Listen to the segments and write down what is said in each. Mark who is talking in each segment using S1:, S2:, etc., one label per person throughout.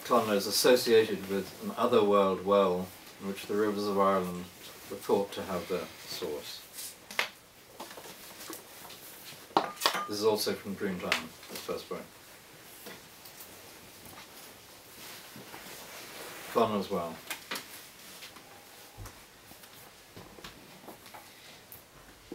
S1: Connla is associated with an otherworld well in which the rivers of Ireland were thought to have their source. This is also from Dreamtime, the first book. Connla's well.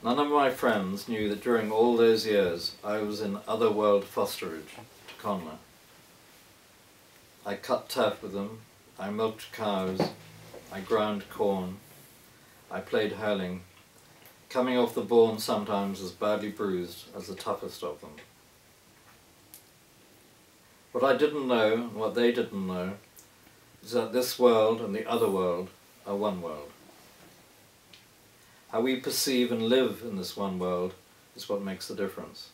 S1: None of my friends knew that during all those years I was in otherworld fosterage to Connla. I cut turf with them, I milked cows, I ground corn, I played hurling, coming off the bourne sometimes as badly bruised as the toughest of them. What I didn't know, and what they didn't know, is that this world and the other world are one world. How we perceive and live in this one world is what makes the difference.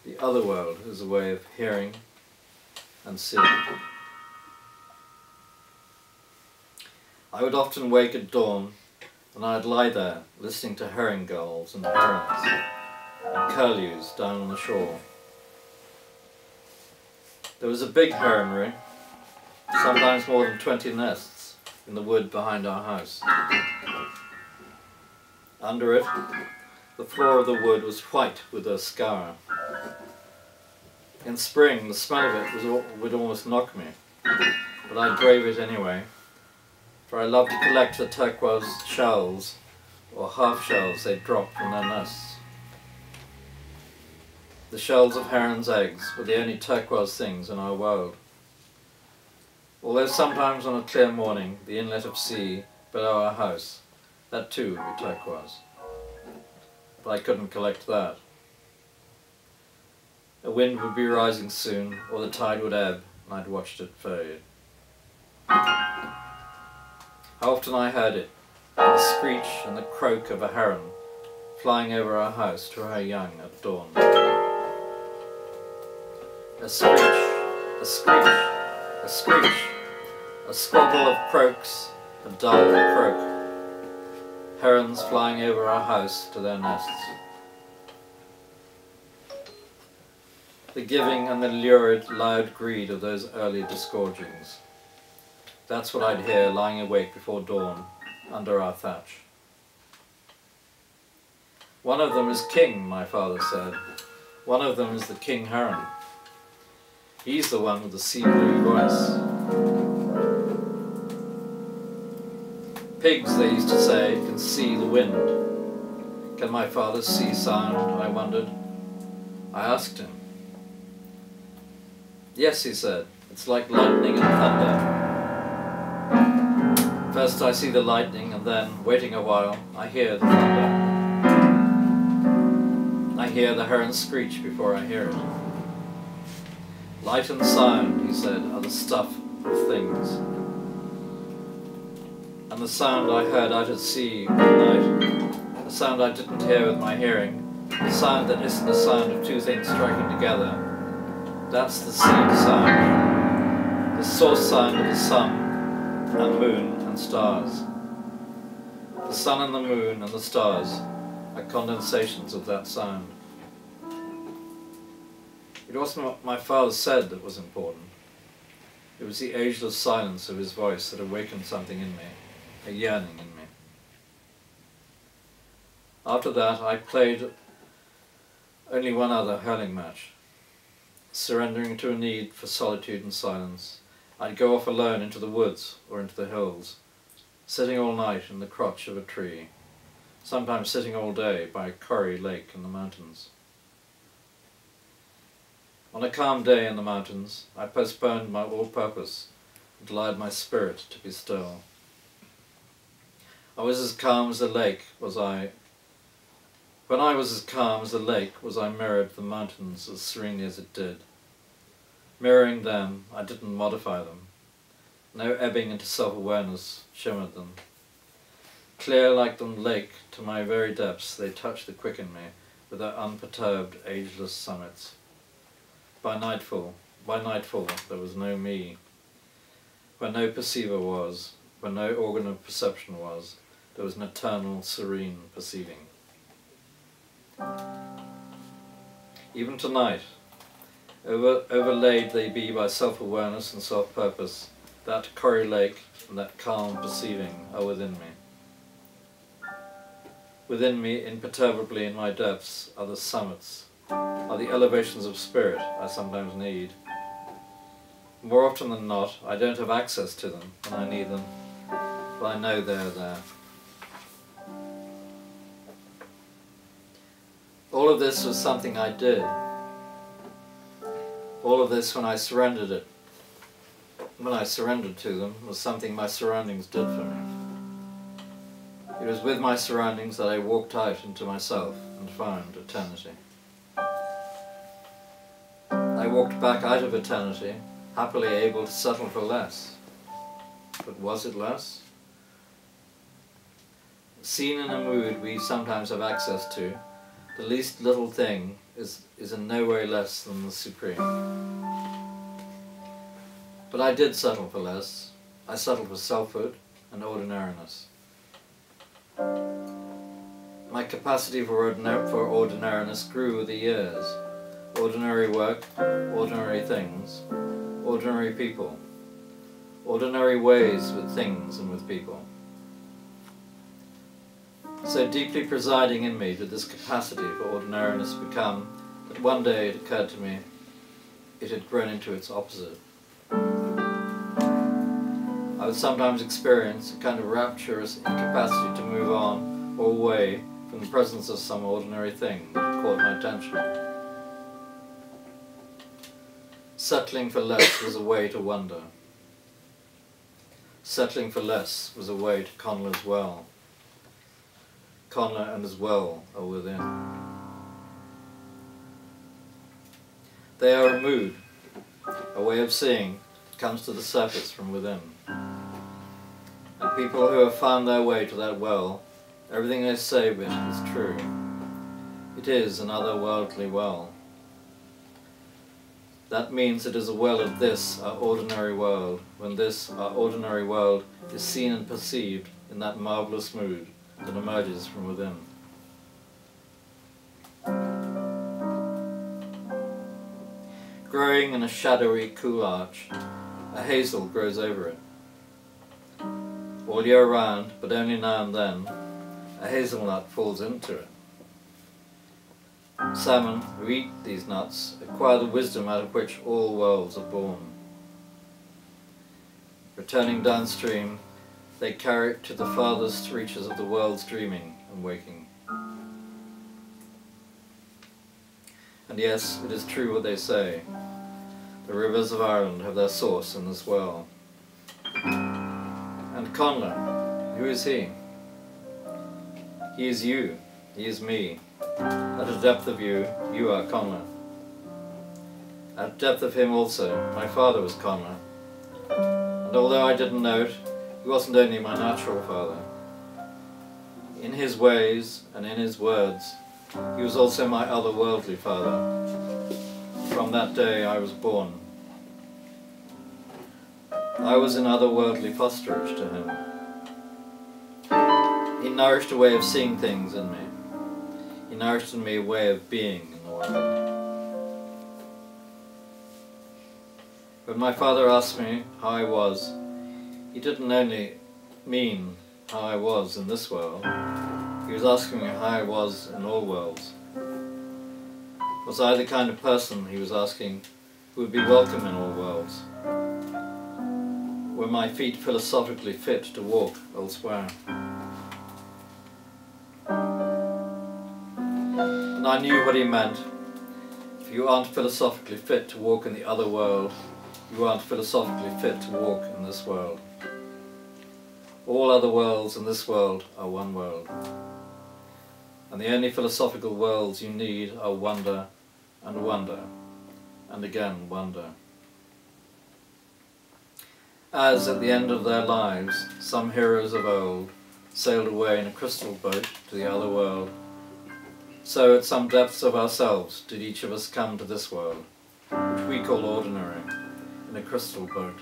S1: The other world is a way of hearing and seeing. I would often wake at dawn, and I'd lie there listening to herring gulls and herons and curlews down on the shore. There was a big heronry, sometimes more than 20 nests, in the wood behind our house. Under it, the floor of the wood was white with their scour. In spring, the smell of it would almost knock me, but I brave it anyway, for I love to collect the turquoise shells, or half-shells they drop from their nests. The shells of herons' eggs were the only turquoise things in our world. Although sometimes on a clear morning, the inlet of sea below our house, that too would be turquoise. But I couldn't collect that. A wind would be rising soon, or the tide would ebb, and I'd watched it fade. How often I heard it, the screech and the croak of a heron flying over our house to her young at dawn. A screech, a screech, a screech, a squabble of croaks, a dull croak. Herons flying over our house to their nests. The giving and the lurid, loud greed of those early disgorgings. That's what I'd hear lying awake before dawn, under our thatch. One of them is king, my father said. One of them is the king heron. He's the one with the sea blue voice. Pigs, they used to say, can see the wind. Can my father see sound, I wondered. I asked him. Yes, he said, it's like lightning and thunder. First I see the lightning, and then, waiting a while, I hear the thunder. I hear the heron screech before I hear it. Light and sound, he said, are the stuff of things. And the sound I heard out at sea one night, the sound I didn't hear with my hearing, the sound that isn't the sound of two things striking together, that's the sea sound, the source sound of the sun and moon and stars. The sun and the moon and the stars are condensations of that sound. It wasn't what my father said that was important. It was the ageless silence of his voice that awakened something in me, a yearning in me. After that, I played only one other hurling match. Surrendering to a need for solitude and silence, I'd go off alone into the woods or into the hills, sitting all night in the crotch of a tree, sometimes sitting all day by a corrie lake in the mountains. On a calm day in the mountains, I postponed my all-purpose and allowed my spirit to be still. I was as calm as a lake, was I. When I was as calm as a lake, was I mirrored the mountains as serenely as it did. Mirroring them, I didn't modify them. No ebbing into self-awareness shimmered them. Clear like the lake, to my very depths, they touched the quick in me with their unperturbed, ageless summits. By nightfall, there was no me. Where no perceiver was, where no organ of perception was, there was an eternal, serene perceiving. Even tonight, overlaid they be by self-awareness and self-purpose, that Corrie Lake and that calm perceiving are within me. Within me, imperturbably in my depths, are the summits, are the elevations of spirit I sometimes need. More often than not, I don't have access to them when I need them, but I know they're there. All of this was something I did. All of this, when I surrendered to them, was something my surroundings did for me. It was with my surroundings that I walked out into myself and found eternity. I walked back out of eternity, happily able to settle for less. But was it less? Seen in a mood we sometimes have access to, the least little thing is in no way less than the supreme. But I did settle for less. I settled for selfhood and ordinariness. My capacity for ordinariness grew with the years. Ordinary work, ordinary things, ordinary people, ordinary ways with things and with people. So deeply presiding in me did this capacity for ordinariness become that one day it occurred to me it had grown into its opposite. I would sometimes experience a kind of rapturous incapacity to move on or away from the presence of some ordinary thing that had caught my attention. Settling for less was a way to wonder. Settling for less was a way to Connla's well. Connla and his well are within. They are a mood, a way of seeing that comes to the surface from within. And people who have found their way to that well, everything they say of it is true. It is an otherworldly well. That means it is a well of this, our ordinary world, when this, our ordinary world, is seen and perceived in that marvellous mood that emerges from within. Growing in a shadowy, cool arch, a hazel grows over it. All year round, but only now and then, a hazelnut falls into it. Salmon who eat these nuts acquire the wisdom out of which all worlds are born. Returning downstream, they carry it to the farthest reaches of the world's dreaming and waking. And yes, it is true what they say. The rivers of Ireland have their source in this well. And Connla, who is he? He is you, he is me. At a depth of you, you are Connla. At depth of him also, my father was Connla. And although I didn't know it, he wasn't only my natural father. In his ways and in his words, he was also my otherworldly father. From that day I was born. I was in otherworldly fosterage to him. He nourished a way of seeing things in me. He nourished in me a way of being in the world. When my father asked me how I was, he didn't only mean how I was in this world, he was asking me how I was in all worlds. Was I the kind of person, he was asking, who would be welcome in all worlds? Were my feet philosophically fit to walk elsewhere? And I knew what he meant. If you aren't philosophically fit to walk in the other world, you aren't philosophically fit to walk in this world. All other worlds and this world are one world. And the only philosophical worlds you need are wonder, and again wonder. As at the end of their lives, some heroes of old sailed away in a crystal boat to the other world, so at some depths of ourselves did each of us come to this world, which we call ordinary, in a crystal boat.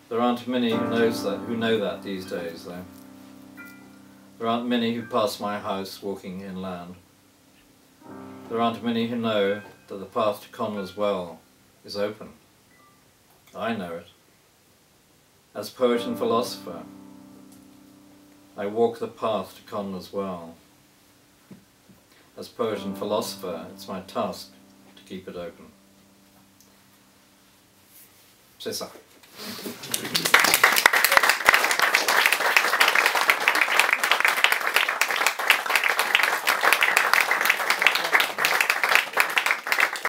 S1: There aren't many who know that these days, though. There aren't many who pass my house walking inland. There aren't many who know that the path to Connla's well is open. I know it. As poet and philosopher, I walk the path to Connla's well. As poet and philosopher, it's my task to keep it open. C'est ça.